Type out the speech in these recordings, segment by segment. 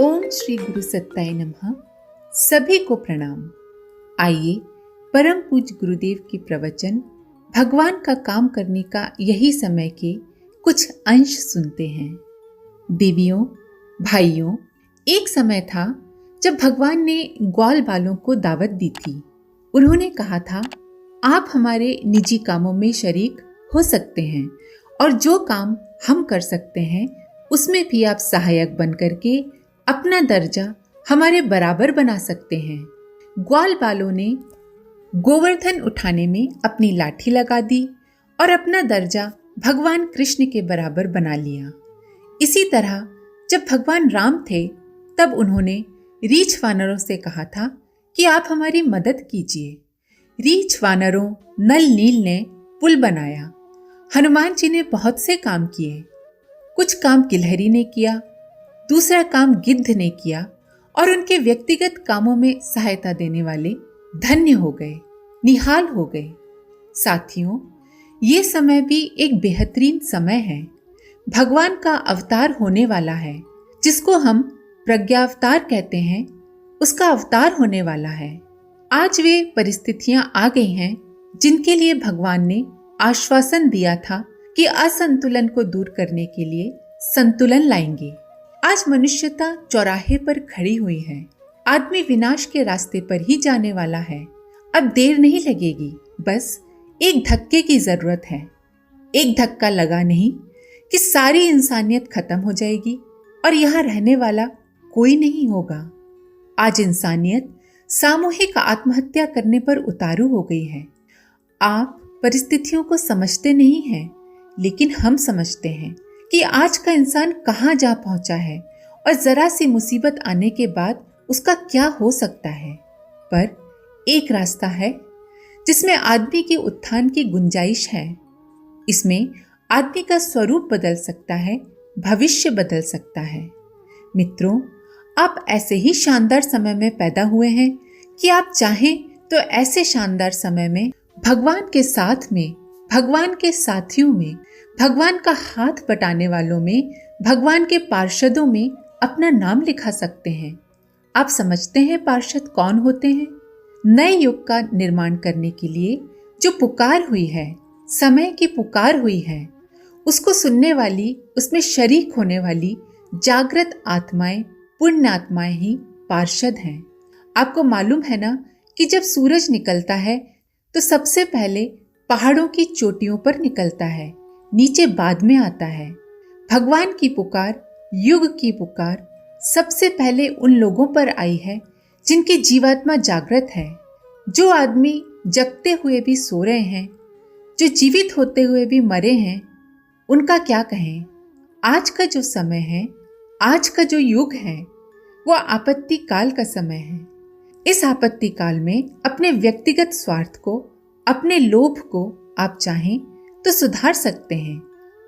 ओम श्री गुरु सत्ताय नमः। सभी को प्रणाम। आइए परम पूज्य गुरुदेव के प्रवचन भगवान का काम करने का यही समय के कुछ अंश सुनते हैं। देवियों, भाइयों, एक समय था जब भगवान ने ग्वाल बालों को दावत दी थी। उन्होंने कहा था, आप हमारे निजी कामों में शरीक हो सकते हैं और जो काम हम कर सकते हैं उसमें भी आप सहायक बन करके अपना दर्जा हमारे बराबर बना सकते हैं। ग्वाल बालों ने गोवर्धन उठाने में अपनी लाठी लगा दी और अपना दर्जा भगवान कृष्ण के बराबर बना लिया। इसी तरह जब भगवान राम थे तब उन्होंने रीछ वानरों से कहा था कि आप हमारी मदद कीजिए। रीछ वानरों नल नील ने पुल बनाया। हनुमान जी ने बहुत से काम किए। कुछ काम गिलहरी ने किया, दूसरा काम गिद्ध ने किया और उनके व्यक्तिगत कामों में सहायता देने वाले धन्य हो गए, निहाल हो गए। साथियों, ये समय भी एक बेहतरीन समय है। भगवान का अवतार होने वाला है, जिसको हम प्रज्ञावतार कहते हैं, उसका अवतार होने वाला है। आज वे परिस्थितियां आ गई हैं जिनके लिए भगवान ने आश्वासन दिया था कि असंतुलन को दूर करने के लिए संतुलन लाएंगे। आज मनुष्यता चौराहे पर खड़ी हुई है। आदमी विनाश के रास्ते पर ही जाने वाला है। अब देर नहीं लगेगी, बस एक धक्के की जरूरत है। एक धक्का लगा नहीं कि सारी इंसानियत खत्म हो जाएगी और यहाँ रहने वाला कोई नहीं होगा। आज इंसानियत सामूहिक आत्महत्या करने पर उतारू हो गई है। आप परिस्थितियों को समझते नहीं हैं, लेकिन हम समझते हैं कि आज का इंसान कहाँ जा पहुंचा है और जरा सी मुसीबत आने के बाद उसका क्या हो सकता है। पर एक रास्ता है जिसमें आदमी के उत्थान की गुंजाइश है। इसमें आदमी का स्वरूप बदल सकता है, भविष्य बदल सकता है। मित्रों, आप ऐसे ही शानदार समय में पैदा हुए हैं कि आप चाहें तो ऐसे शानदार समय में भगवान के साथ में, भगवान के साथियों में, भगवान का हाथ बटाने वालों में, भगवान के पार्षदों में अपना नाम लिखा सकते हैं। आप समझते हैं पार्षद कौन होते हैं? नए युग का निर्माण करने के लिए जो पुकार हुई है, समय की पुकार हुई है, उसको सुनने वाली, उसमें शरीक होने वाली जागृत आत्माएं, पुण्य आत्माएं ही पार्षद हैं। आपको मालूम है ना कि जब सूरज निकलता है तो सबसे पहले पहाड़ों की चोटियों पर निकलता है, नीचे बाद में आता है। भगवान की पुकार, युग की पुकार सबसे पहले उन लोगों पर आई है जिनकी जीवात्मा जागृत है। जो आदमी जगते हुए भी सो रहे हैं, जो जीवित होते हुए भी मरे हैं, उनका क्या कहें। आज का जो समय है, आज का जो युग है, वो आपत्ति काल का समय है। इस आपत्ति काल में अपने व्यक्तिगत स्वार्थ को, अपने लोभ को आप चाहें तो सुधार सकते हैं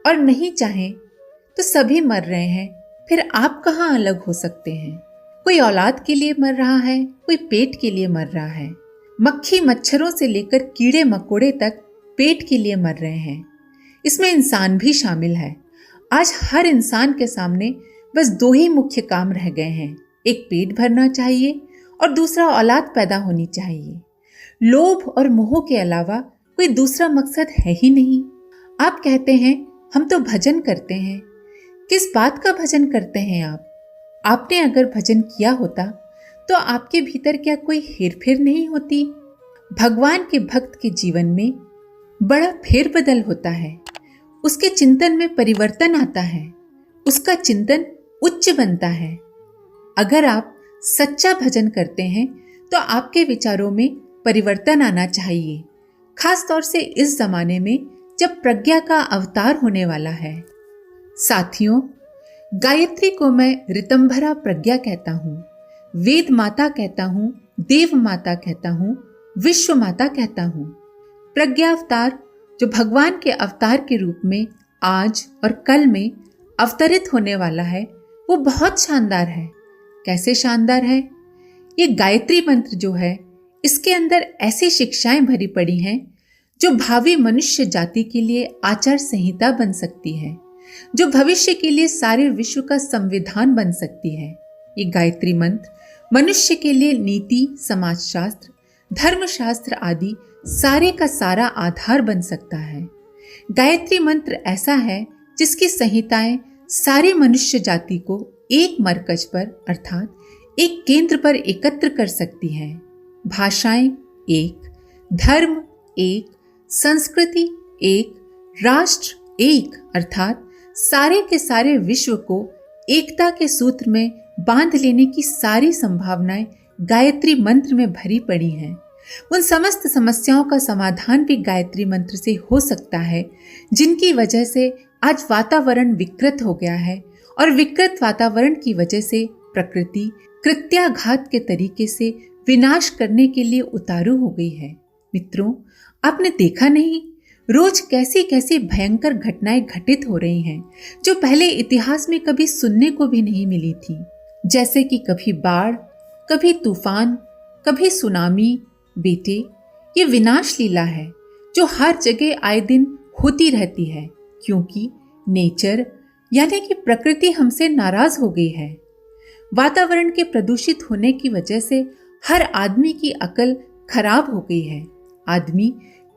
और नहीं चाहें तो सभी मर रहे हैं, फिर आप कहाँ अलग हो सकते हैं। कोई औलाद के लिए मर रहा है, कोई पेट के लिए मर रहा है। मक्खी मच्छरों से लेकर कीड़े मकोड़े तक पेट के लिए मर रहे हैं। इसमें इंसान भी शामिल है। आज हर इंसान के सामने बस दो ही मुख्य काम रह गए हैं, एक पेट भरना चाहिए और दूसरा औलाद पैदा होनी चाहिए। लोभ और मोह के अलावा कोई दूसरा मकसद है ही नहीं। आप कहते हैं हम तो भजन करते हैं। किस बात का भजन करते हैं आप? आपने अगर भजन किया होता तो आपके भीतर क्या कोई हेरफेर नहीं होती? भगवान के भक्त के जीवन में बड़ा फेरबदल होता है। उसके चिंतन में परिवर्तन आता है, उसका चिंतन उच्च बनता है। अगर आप सच्चा भजन करते हैं तो आपके विचारों में परिवर्तन आना चाहिए, खास तौर से इस जमाने में जब प्रज्ञा का अवतार होने वाला है। साथियों, गायत्री को मैं ऋतंभरा प्रज्ञा कहता हूँ, वेद माता कहता हूँ, देव माता कहता हूँ, विश्व माता कहता हूँ। प्रज्ञा अवतार जो भगवान के अवतार के रूप में आज और कल में अवतरित होने वाला है, वो बहुत शानदार है। कैसे शानदार है? ये गायत्री मंत्र जो है, इसके अंदर ऐसी शिक्षाएं भरी पड़ी हैं जो भावी मनुष्य जाति के लिए आचार संहिता बन सकती है, जो भविष्य के लिए सारे विश्व का संविधान बन सकती है। ये गायत्री मंत्र मनुष्य के लिए नीति, समाजशास्त्र, धर्मशास्त्र आदि सारे का सारा आधार बन सकता है। गायत्री मंत्र ऐसा है जिसकी संहिताएं सारी मनुष्य जाति को एक मरकज पर अर्थात एक केंद्र पर एकत्र कर सकती हैं। भाषाएं एक, धर्म एक, संस्कृति एक, राष्ट्र एक अर्थात सारे के सारे विश्व को एकता के सूत्र में बांध लेने की सारी संभावनाएं गायत्री मंत्र में भरी पड़ी हैं। उन समस्त समस्याओं का समाधान भी गायत्री मंत्र से हो सकता है जिनकी वजह से आज वातावरण विकृत हो गया है और विकृत वातावरण की वजह से प्रकृति कृत्याघात के तरीके से विनाश करने के लिए उतारू हो गई है। मित्रों, आपने देखा नहीं रोज कैसी कैसी भयंकर घटनाएं घटित हो रही हैं जो पहले इतिहास में कभी सुनने को भी नहीं मिली थी। जैसे कि कभी बाढ़, कभी तूफान, कभी सुनामी। बेटे, ये विनाश लीला है जो हर जगह आए दिन होती रहती है, क्योंकि नेचर यानी कि प्रकृति हमसे नाराज हो गई है। वातावरण के प्रदूषित होने की वजह से हर आदमी की अकल खराब हो गई है। आदमी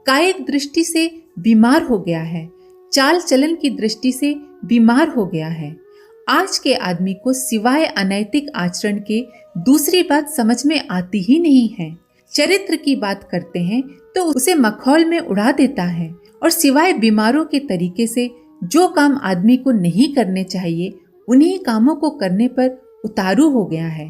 कायिक दृष्टि से बीमार हो गया है, चाल चलन की दृष्टि से बीमार हो गया है। आज के आदमी को सिवाय अनैतिक आचरण के दूसरी बात समझ में आती ही नहीं है। चरित्र की बात करते हैं तो उसे मखौल में उड़ा देता है और सिवाय बीमारों के तरीके से जो काम आदमी को नहीं करने चाहिए उन्हीं कामों को करने पर उतारू हो गया है।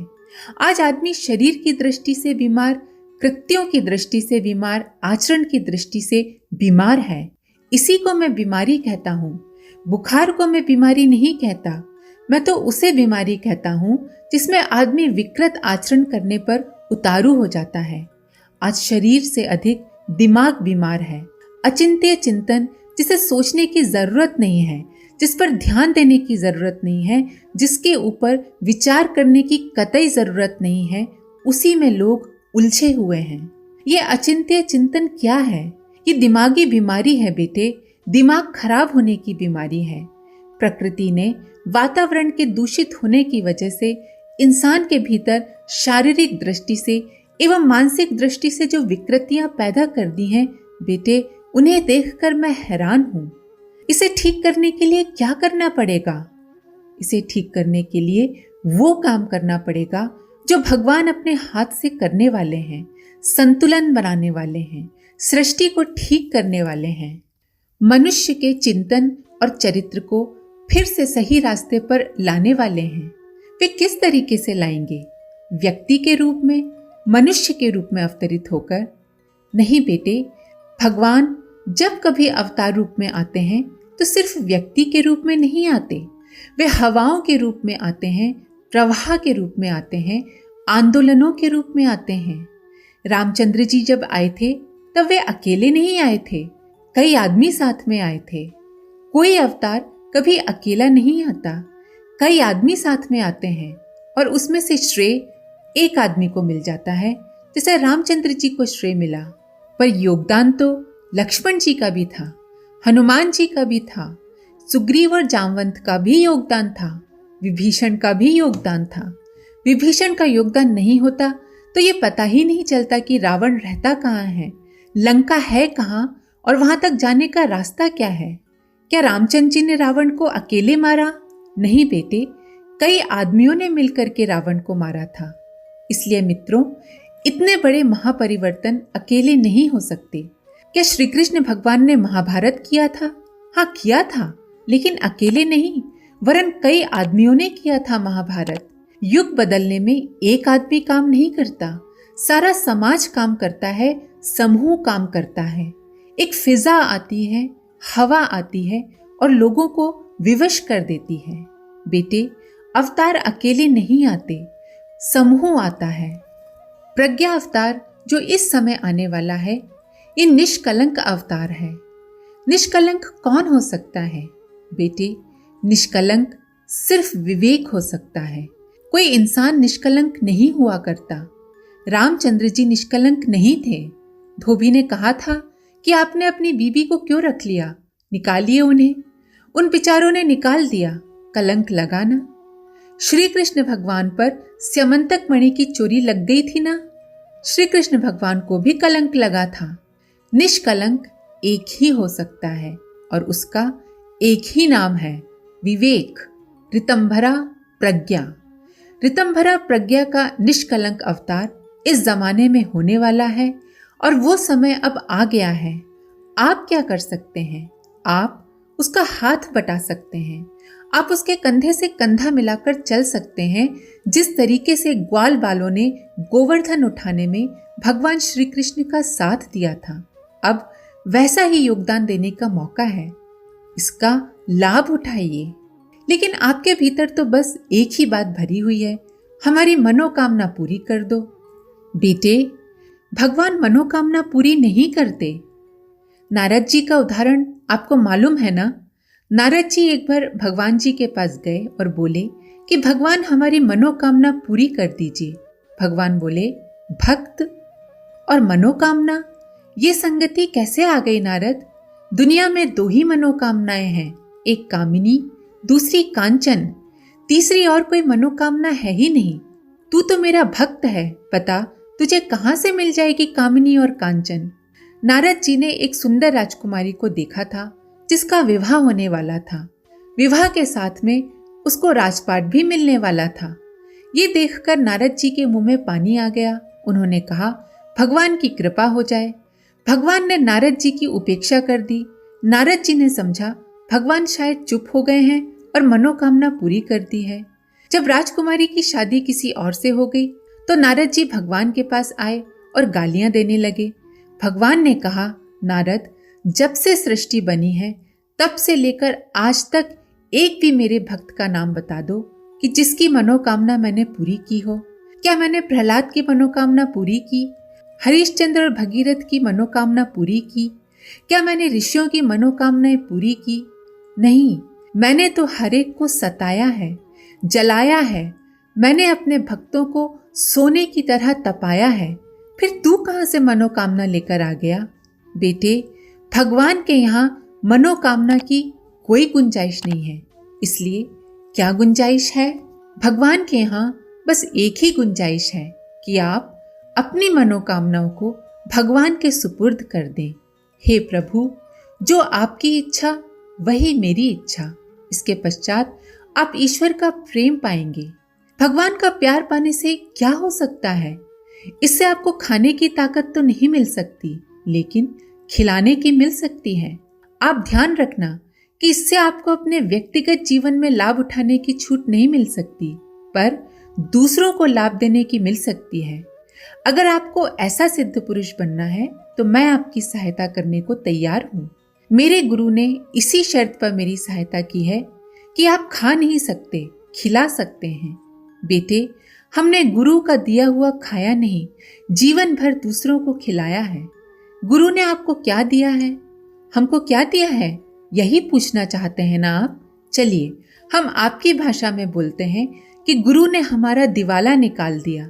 आज आदमी शरीर की दृष्टि से बीमार, कृत्यों की दृष्टि से बीमार, आचरण की दृष्टि से बीमार है। इसी को मैं बीमारी कहता हूँ। बुखार को मैं बीमारी नहीं कहता, मैं तो उसे बीमारी कहता हूँ जिसमें आदमी विकृत आचरण करने पर उतारू हो जाता है। आज शरीर से अधिक दिमाग बीमार है। अचिंत्य चिंतन, जिसे सोचने की जरूरत नहीं है, जिस पर ध्यान देने की जरूरत नहीं है, जिसके ऊपर विचार करने की कतई जरूरत नहीं है, उसी में लोग उलझे हुए हैं। ये अचिंत्य चिंतन क्या है? ये दिमागी बीमारी है बेटे, दिमाग खराब होने की बीमारी है। प्रकृति ने वातावरण के दूषित होने की वजह से इंसान के भीतर शारीरिक दृष्टि से एवं मानसिक दृष्टि से जो विकृतियां पैदा कर दी हैं बेटे, उन्हें देखकर मैं हैरान हूं। इसे ठीक करने के लिए क्या करना पड़ेगा? इसे ठीक करने के लिए वो काम करना पड़ेगा जो भगवान अपने हाथ से करने वाले हैं, संतुलन बनाने वाले हैं, सृष्टि को ठीक करने वाले हैं। मनुष्य के चिंतन और चरित्र को फिर से सही रास्ते पर लाने वाले हैं। वे किस तरीके से लाएंगे? व्यक्ति के रूप में, मनुष्य के रूप में अवतरित होकर? नहीं बेटे, भगवान जब कभी अवतार रूप में आते हैं तो सिर्फ व्यक्ति के रूप में नहीं आते। वे हवाओं के रूप में आते हैं, प्रवाह के रूप में आते हैं, आंदोलनों के रूप में आते हैं। रामचंद्र जी जब आए थे तब वे अकेले नहीं आए थे, कई आदमी साथ में आए थे। कोई अवतार कभी अकेला नहीं आता, कई आदमी साथ में आते हैं और उसमें से श्रेय एक आदमी को मिल जाता है, जैसे रामचंद्र जी को श्रेय मिला। पर योगदान तो लक्ष्मण जी का भी था, हनुमान जी का भी था, सुग्रीव और जामवंत का भी योगदान था, विभीषण का भी योगदान था। विभीषण का योगदान नहीं होता तो ये पता ही नहीं चलता कि रावण रहता कहाँ है, लंका है कहाँ और वहां तक जाने का रास्ता क्या है। क्या रामचंद्र जी ने रावण को अकेले मारा? नहीं बेटे, कई आदमियों ने मिलकर के रावण को मारा था। इसलिए मित्रों, इतने बड़े महापरिवर्तन अकेले नहीं हो सकते। क्या श्री कृष्ण भगवान ने महाभारत किया था? हाँ किया था, लेकिन अकेले नहीं, वरन कई आदमियों ने किया था महाभारत। युग बदलने में एक आदमी काम नहीं करता, सारा समाज काम करता है, समूह काम करता है। एक फिजा आती है, हवा आती है और लोगों को विवश कर देती है। बेटे, अवतार अकेले नहीं आते, समूह आता है। प्रज्ञा अवतार जो इस समय आने वाला है, ये निष्कलंक अवतार है। निष्कलंक कौन हो सकता है? बेटे, निष्कलंक सिर्फ विवेक हो सकता है। कोई इंसान निष्कलंक नहीं हुआ करता। रामचंद्र जी निष्कलंक नहीं थे। धोबी ने कहा था कि आपने अपनी बीबी को क्यों रख लिया, निकालिए उन्हें। उन बेचारों ने निकाल दिया, कलंक लगाना। श्री कृष्ण भगवान पर स्यमंतक मणि की चोरी लग गई थी ना। श्री कृष्ण भगवान को भी कलंक लगा था। निष्कलंक एक ही हो सकता है और उसका एक ही नाम है, विवेक, ऋतंभरा प्रज्ञा। ऋतंभरा प्रज्ञा का निष्कलंक अवतार इस जमाने में होने वाला है और वो समय अब आ गया है। आप क्या कर सकते हैं? आप उसका हाथ बटा सकते हैं। आप उसके कंधे से कंधा मिलाकर चल सकते हैं। जिस तरीके से ग्वाल बालों ने गोवर्धन उठाने में भगवान श्री कृष्ण का साथ दिया था, अब वैसा ही योगदान देने का मौका है। इसका लाभ उठाइए। लेकिन आपके भीतर तो बस एक ही बात भरी हुई है, हमारी मनोकामना पूरी कर दो। बेटे, भगवान मनोकामना पूरी नहीं करते। नारद जी का उदाहरण आपको मालूम है ना। नारद जी एक बार भगवान जी के पास गए और बोले कि भगवान हमारी मनोकामना पूरी कर दीजिए। भगवान बोले, भक्त और मनोकामना, ये संगति कैसे आ गई नारद? दुनिया में दो ही मनोकामनाएं हैं, एक कामिनी, दूसरी कांचन, तीसरी और कोई मनोकामना है ही नहीं। तू तो मेरा भक्त है, पता तुझे कहां से मिल जाएगी कामिनी और कांचन? नारद जी ने एक सुंदर राजकुमारी को देखा था जिसका विवाह होने वाला था। विवाह के साथ में उसको राजपाट भी मिलने वाला था। ये देखकर नारद जी के मुंह में पानी आ गया। उन्होंने कहा, भगवान की कृपा हो जाए। भगवान ने नारद जी की उपेक्षा कर दी। नारद जी ने समझा भगवान शायद चुप हो गए हैं और मनोकामना पूरी कर दी है। जब राजकुमारी की शादी किसी और से हो गई तो नारद जी भगवान के पास आए और गालियां देने लगे। भगवान ने कहा, नारद, जब से सृष्टि बनी है तब से लेकर आज तक एक भी मेरे भक्त का नाम बता दो कि जिसकी मनोकामना मैंने पूरी की हो। क्या मैंने प्रहलाद की मनोकामना पूरी की? हरिश्चंद्र और भगीरथ की मनोकामना पूरी की? क्या मैंने ऋषियों की मनोकामनाएं पूरी की? नहीं, मैंने तो हर एक को सताया है, जलाया है। मैंने अपने भक्तों को सोने की तरह तपाया है। फिर तू कहां से मनोकामना लेकर आ गया? बेटे, भगवान के यहाँ मनोकामना की कोई गुंजाइश नहीं है। इसलिए क्या गुंजाइश है? भगवान के यहाँ बस एक ही गुंजाइश है कि आप अपनी मनोकामनाओं को भगवान के सुपुर्द कर दें। हे प्रभु, जो आपकी इच्छा वही मेरी इच्छा। इसके पश्चात आप ईश्वर का प्रेम पाएंगे। भगवान का प्यार पाने से क्या हो सकता है? इससे आपको खाने की ताकत तो नहीं मिल सकती, लेकिन खिलाने की मिल सकती है। आप ध्यान रखना कि इससे आपको अपने व्यक्तिगत जीवन में लाभ उठाने की छूट नहीं मिल सकती, पर दूसरों को लाभ देने की मिल सकती है। अगर आपको ऐसा सिद्ध पुरुष बनना है तो मैं आपकी सहायता करने को तैयार हूँ। मेरे गुरु ने इसी शर्त पर मेरी सहायता की है कि आप खा नहीं सकते, खिला सकते हैं। बेटे, हमने गुरु का दिया हुआ खाया नहीं, जीवन भर दूसरों को खिलाया है। गुरु ने आपको क्या दिया है? हमको क्या दिया है, यही पूछना चाहते हैं ना आप? चलिए हम आपकी भाषा में बोलते हैं कि गुरु ने हमारा दिवाला निकाल दिया,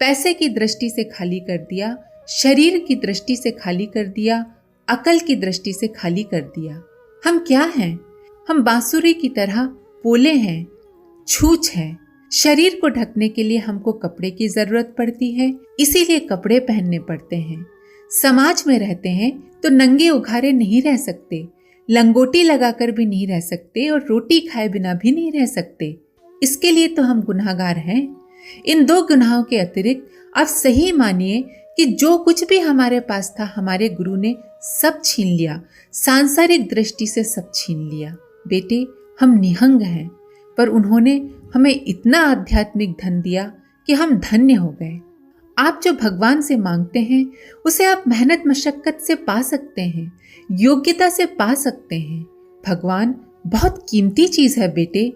पैसे की दृष्टि से खाली कर दिया, शरीर की दृष्टि से खाली कर दिया, अकल की दृष्टि से खाली कर दिया। हम क्या हैं? हम बांसुरी की तरह पोले हैं, छूछ हैं। शरीर को ढकने के लिए हमको कपड़े की जरूरत पड़ती है, इसीलिए कपड़े पहनने पड़ते हैं। समाज में रहते हैं तो नंगे उघारे नहीं रह सकते, लंगोटी लगाकर भी नहीं रह सकते और रोटी खाए बिना भी नहीं रह सकते। इसके लिए तो हम गुनाहगार हैं। इन दो गुनाहों के अतिरिक्त आप सही मानिए कि जो कुछ भी हमारे पास था हमारे गुरु ने सब छीन लिया, सांसारिक दृष्टि से सब छीन लिया। बेटे, हम निहंग हैं, पर उन्होंने हमें इतना आध्यात्मिक धन दिया कि हम धन्य हो गए। आप जो भगवान से मांगते हैं उसे आप मेहनत मशक्कत से पा सकते हैं, योग्यता से पा सकते हैं। भगवान बहुत कीमती चीज है बेटे,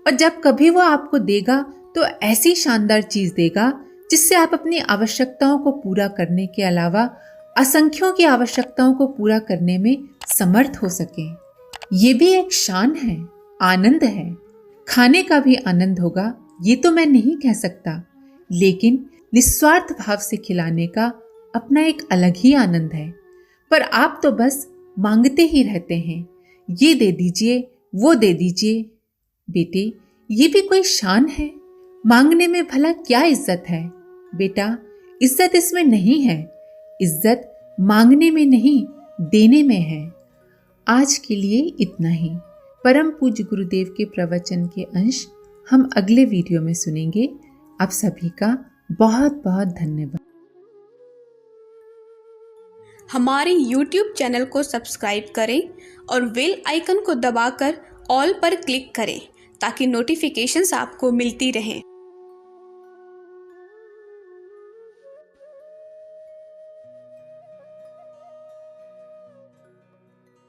और जब कभी वो आपको देगा तो ऐसी शानदार चीज देगा जिससे आप अपनी आवश्यकताओं को पूरा करने के अलावा असंख्यों की आवश्यकताओं को पूरा करने में समर्थ हो सके। ये भी एक शान है, आनंद है। खाने का भी आनंद होगा ये तो मैं नहीं कह सकता, लेकिन निस्वार्थ भाव से खिलाने का अपना एक अलग ही आनंद है। पर आप तो बस मांगते ही रहते हैं, ये दे दीजिए, वो दे दीजिए। बेटे, ये भी कोई शान है? मांगने में भला क्या इज्जत है? बेटा, इज्जत इसमें नहीं है। इज्जत मांगने में नहीं, देने में है। आज के लिए इतना ही। परम पूज्य गुरुदेव के प्रवचन के अंश हम अगले वीडियो में सुनेंगे। आप सभी का बहुत बहुत धन्यवाद। हमारे YouTube चैनल को सब्सक्राइब करें और बेल आइकन को दबाकर ऑल पर क्लिक करें ताकि नोटिफिकेशंस आपको मिलती रहें।